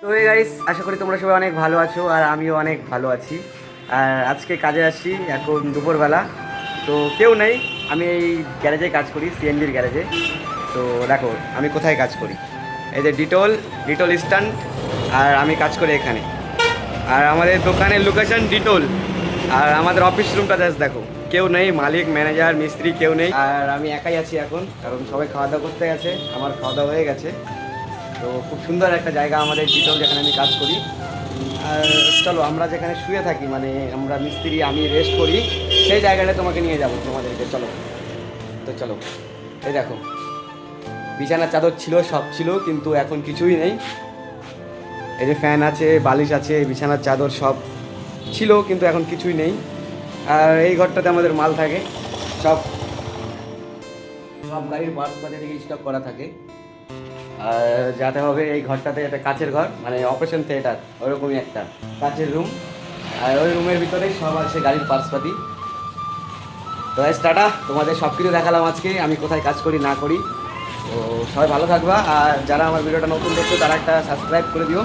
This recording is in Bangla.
তো এই গাইস, আশা করি তোমরা সবাই অনেক ভালো আছো আর আমিও অনেক ভালো আছি। আর আজকে কাজে আসছি এখন দুপুরবেলা। তো কেউ নেই, আমি এই গ্যারেজে কাজ করি, সিএনজির গ্যারেজে। তো দেখো আমি কোথায় কাজ করি, এই যে ডিটল ডিটল স্ট্যান্ড, আর আমি কাজ করি এখানে। আর আমাদের দোকানের লোকেশন ডিটল, আর আমাদের অফিস রুমটা জাস্ট দেখো, কেউ নেই, মালিক ম্যানেজার মিস্ত্রি কেউ নেই, আর আমি একাই আছি এখন, কারণ সবাই খাওয়া দাওয়া করতে গেছে, আমার খাওয়া দাওয়া হয়ে গেছে। তো খুব সুন্দর একটা জায়গা আমাদের ডিটল, যেখানে আমি কাজ করি। আর চলো আমরা যেখানে শুয়ে থাকি, মানে আমরা মিস্ত্রি আমি রেস্ট করি, সেই জায়গাটা তোমাকে নিয়ে যাবো তোমাদেরকে, চলো। তো চলো, এই দেখো বিছানার চাদর ছিল, সব ছিল, কিন্তু এখন কিছুই নেই। এই যে ফ্যান আছে, বালিশ আছে, বিছানার চাদর সব ছিল, কিন্তু এখন কিছুই নেই। আর এই ঘরটাতে আমাদের মাল থাকে, সব সব গাড়ির পার্টসপাতি থেকে স্টক করা থাকে। আর যাতে হবে এই ঘরটাতে একটা কাচের ঘর, মানে অপারেশন থিয়েটার ওরকমই একটা কাচের রুম। আর ওই রুমের ভিতরেই সব আছে গাড়ির পার্টসপাতি। তো টাটা, তোমাদের সব কিছু দেখালাম আজকে আমি কোথায় কাজ করি না করি। তো সবাই ভালো থাকবা, আর যারা আমার ভিডিওটা নতুন দেখছো তারা একটা সাবস্ক্রাইব করে দিও।